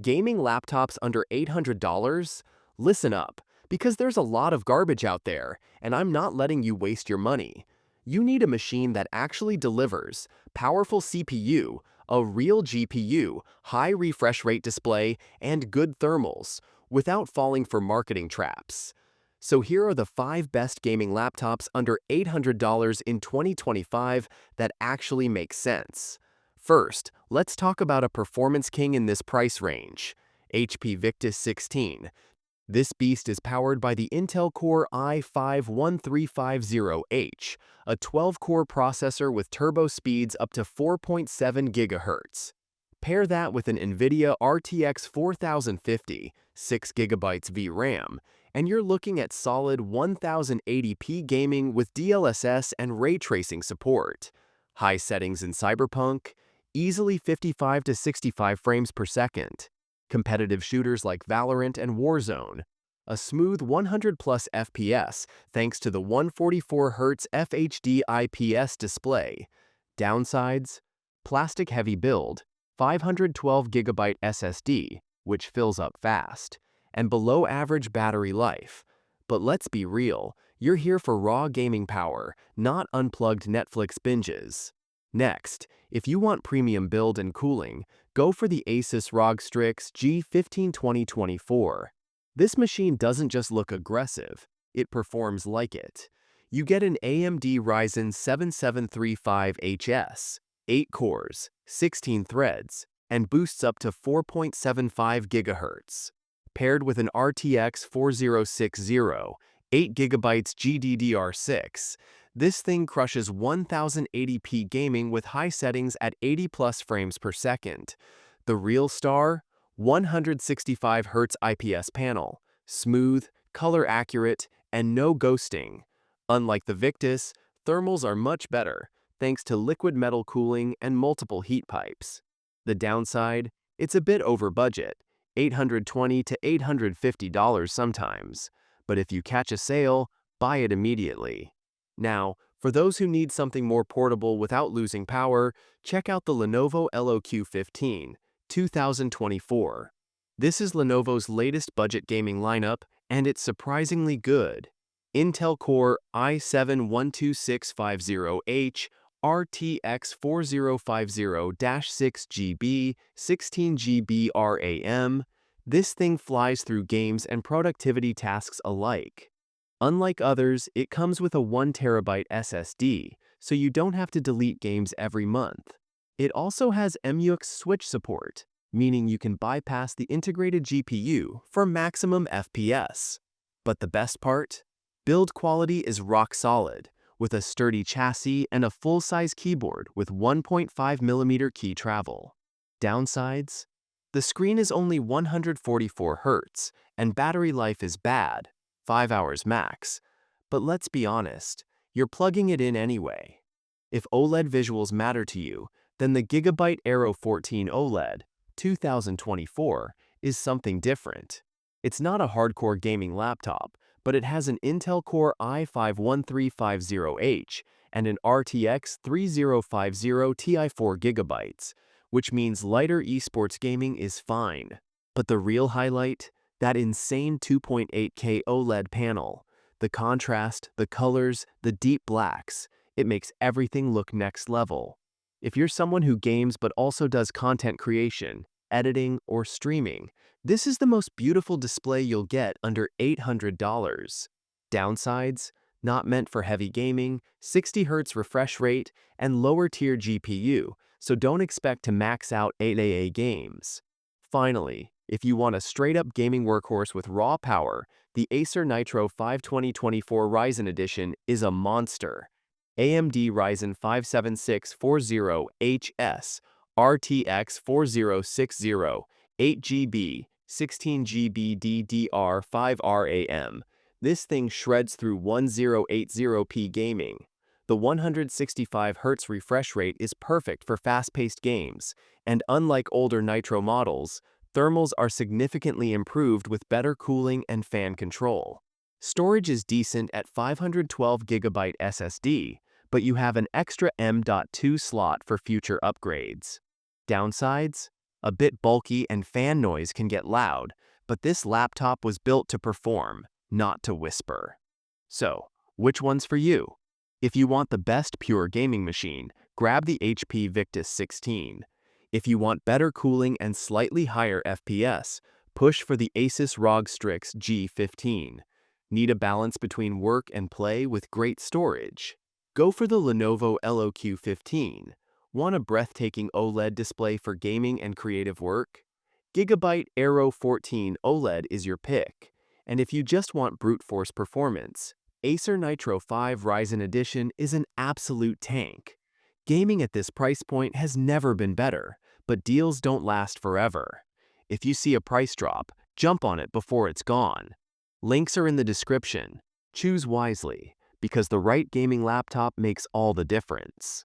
Gaming laptops under $800? Listen up, because there's a lot of garbage out there, and I'm not letting you waste your money. You need a machine that actually delivers: powerful CPU, a real GPU, high refresh rate display, and good thermals, without falling for marketing traps. So here are the 5 best gaming laptops under $800 in 2025 that actually make sense. First, let's talk about a performance king in this price range: HP Victus 16. This beast is powered by the Intel Core i5-1350H, a 12-core processor with turbo speeds up to 4.7 GHz. Pair that with an NVIDIA RTX 4050, 6 GB VRAM, and you're looking at solid 1080p gaming with DLSS and ray tracing support. High settings in Cyberpunk, easily 55 to 65 frames per second. Competitive shooters like Valorant and Warzone. A smooth 100 plus FPS thanks to the 144Hz FHD IPS display. Downsides: plastic heavy build, 512GB SSD, which fills up fast, and below average battery life. But let's be real, you're here for raw gaming power, not unplugged Netflix binges. Next, if you want premium build and cooling, go for the Asus ROG Strix G15 2024. This machine doesn't just look aggressive, it performs like it. You get an AMD Ryzen 7735HS, 8 cores, 16 threads, and boosts up to 4.75 GHz. Paired with an RTX 4060, 8GB GDDR6, this thing crushes 1080p gaming with high settings at 80 plus frames per second. The real star? 165Hz IPS panel, smooth, color accurate, and no ghosting. Unlike the Victus, thermals are much better, thanks to liquid metal cooling and multiple heat pipes. The downside? It's a bit over budget, $820 to $850 sometimes. But if you catch a sale, buy it immediately. Now, for those who need something more portable without losing power, check out the Lenovo LOQ 15, 2024. This is Lenovo's latest budget gaming lineup, and it's surprisingly good. Intel Core i7-12650H, RTX 4050-6GB, 16GB RAM. This thing flies through games and productivity tasks alike. Unlike others, it comes with a 1TB SSD, so you don't have to delete games every month. It also has MUX switch support, meaning you can bypass the integrated GPU for maximum FPS. But the best part? Build quality is rock solid, with a sturdy chassis and a full-size keyboard with 1.5mm key travel. Downsides? The screen is only 144Hz, and battery life is bad, 5 hours max. But let's be honest, you're plugging it in anyway. If OLED visuals matter to you, then the Gigabyte AERO 14 OLED, 2024, is something different. It's not a hardcore gaming laptop, but it has an Intel Core i5-1350H and an RTX 3050 Ti 4GB, which means lighter esports gaming is fine. But the real highlight? That insane 2.8K OLED panel. The contrast, the colors, the deep blacks, it makes everything look next level. If you're someone who games but also does content creation, editing, or streaming, this is the most beautiful display you'll get under $800. Downsides? Not meant for heavy gaming, 60Hz refresh rate, and lower tier GPU, so don't expect to max out 8AA games. Finally, if you want a straight-up gaming workhorse with raw power, the Acer Nitro 5-2024 Ryzen Edition is a monster. AMD Ryzen 5-7640HS, RTX 4060, 8GB, 16GB DDR5 RAM. This thing shreds through 1080p gaming. The 165Hz refresh rate is perfect for fast-paced games, and unlike older Nitro models, thermals are significantly improved with better cooling and fan control. Storage is decent at 512GB SSD, but you have an extra M.2 slot for future upgrades. Downsides? A bit bulky and fan noise can get loud, but this laptop was built to perform, not to whisper. So, which one's for you? If you want the best pure gaming machine, grab the HP Victus 16. If you want better cooling and slightly higher FPS, push for the Asus ROG Strix G15. Need a balance between work and play with great storage? Go for the Lenovo LOQ 15. Want a breathtaking OLED display for gaming and creative work? Gigabyte AERO 14 OLED is your pick. And if you just want brute force performance, Acer Nitro 5 Ryzen Edition is an absolute tank. Gaming at this price point has never been better, but deals don't last forever. If you see a price drop, jump on it before it's gone. Links are in the description. Choose wisely, because the right gaming laptop makes all the difference.